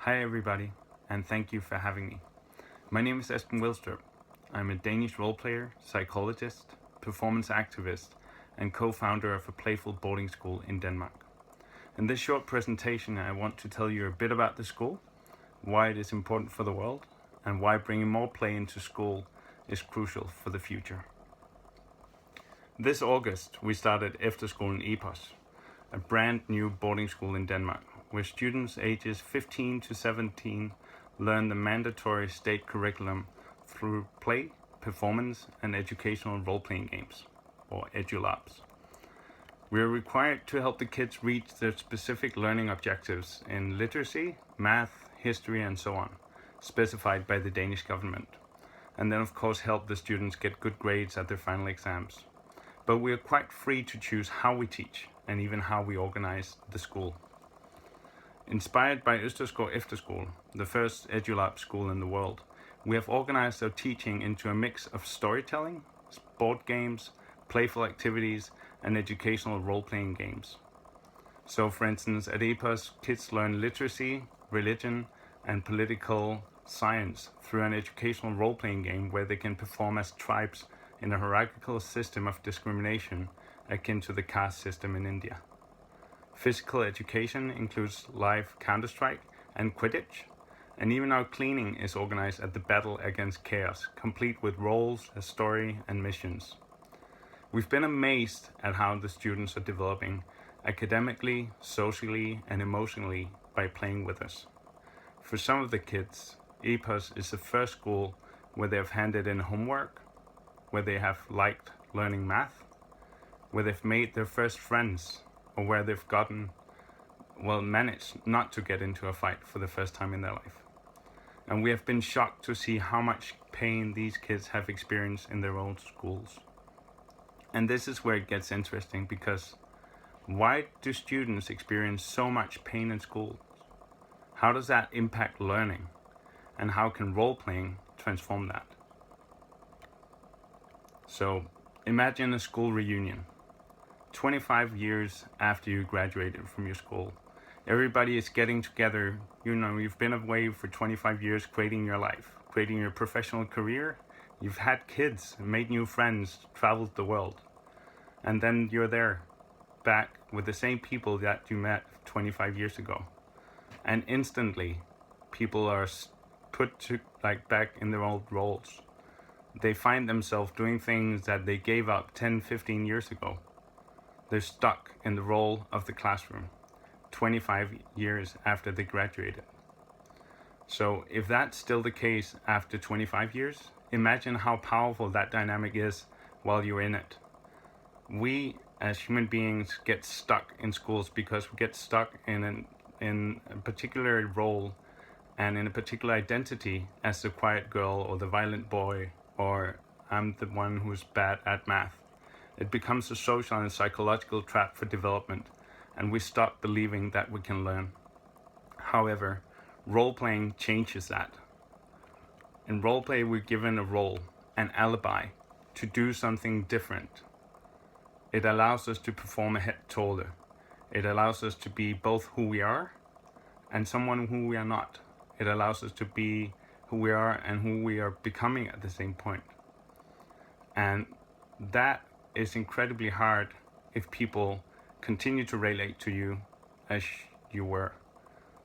Hi everybody, and thank you for having me. My name is Esben Wilstrup. I'm a Danish role player, psychologist, performance activist, and co-founder of a playful boarding school in Denmark. In this short presentation, I want to tell you a bit about the school, why it is important for the world, and why bringing more play into school is crucial for the future. This August, we started Efterskolen Epos, a brand new boarding school in Denmark, where students ages 15 to 17 learn the mandatory state curriculum through play, performance, and educational role-playing games, or EduLabs. We are required to help the kids reach their specific learning objectives in literacy, math, history, and so on, specified by the Danish government. And then of course help the students get good grades at their final exams. But we are quite free to choose how we teach and even how we organize the school. Inspired by Efterskolen, the first EduLab school in the world, we have organized our teaching into a mix of storytelling, board games, playful activities, and educational role-playing games. So for instance, at Epos, kids learn literacy, religion, and political science through an educational role-playing game where they can perform as tribes in a hierarchical system of discrimination akin to the caste system in India. Physical education includes live Counter-Strike and Quidditch, and even our cleaning is organized at the battle against chaos, complete with roles, a story, and missions. We've been amazed at how the students are developing academically, socially, and emotionally by playing with us. For some of the kids, Epos is the first school where they have handed in homework, where they have liked learning math, where they've made their first friends, or where they've managed not to get into a fight for the first time in their life. And we have been shocked to see how much pain these kids have experienced in their own schools. And this is where it gets interesting, because why do students experience so much pain in school? How does that impact learning? And how can role-playing transform that? So imagine a school reunion. 25 years after you graduated from your school. Everybody is getting together. You've been away for 25 years creating your life, creating your professional career. You've had kids, made new friends, traveled the world. And then you're there, back with the same people that you met 25 years ago. And instantly, people are put back in their old roles. They find themselves doing things that they gave up 10, 15 years ago. They're stuck in the role of the classroom 25 years after they graduated. So if that's still the case after 25 years, imagine how powerful that dynamic is while you're in it. We as human beings get stuck in schools because we get stuck in a particular role and in a particular identity as the quiet girl or the violent boy, or I'm the one who's bad at math. It becomes a social and psychological trap for development, and we stop believing that we can learn. However, role-playing changes that. In role-play, we're given a role, an alibi, to do something different. It allows us to perform a head taller. It allows us to be both who we are and someone who we are not. It allows us to be who we are and who we are becoming at the same point. And that is incredibly hard if people continue to relate to you as you were.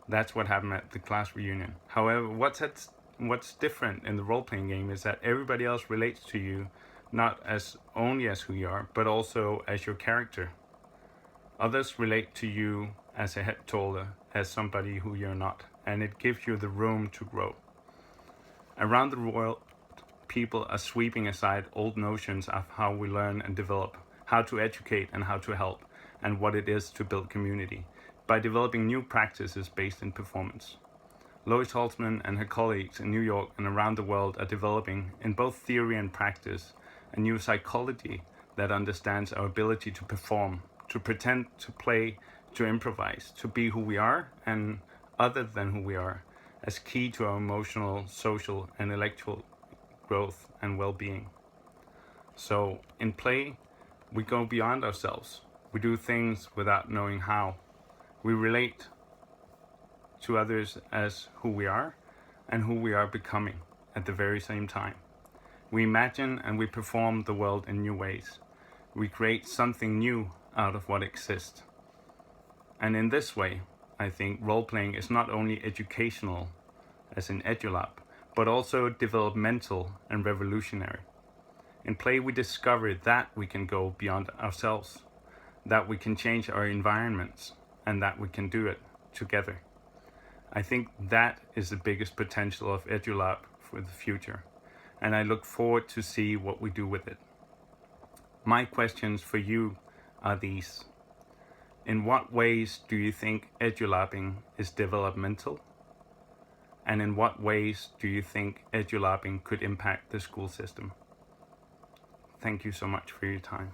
That's what happened at the class reunion. However, what's different in the role-playing game is that everybody else relates to you not as only as who you are, but also as your character. Others relate to you as a head taller, as somebody who you're not, and it gives you the room to grow. Around the world, people are sweeping aside old notions of how we learn and develop, how to educate and how to help, and what it is to build community, by developing new practices based in performance. Lois Holtzman and her colleagues in New York and around the world are developing, in both theory and practice, a new psychology that understands our ability to perform, to pretend, to play, to improvise, to be who we are and other than who we are, as key to our emotional, social, and intellectual growth and well-being. So in play, we go beyond ourselves. We do things without knowing how. We relate to others as who we are and who we are becoming at the very same time. We imagine and we perform the world in new ways. We create something new out of what exists. And in this way, I think role-playing is not only educational, as in EduLab, but also developmental and revolutionary. In play, we discover that we can go beyond ourselves, that we can change our environments, and that we can do it together. I think that is the biggest potential of EduLab for the future, and I look forward to see what we do with it. My questions for you are these. In what ways do you think EduLabbing is developmental? And in what ways do you think EduLabbing could impact the school system? Thank you so much for your time.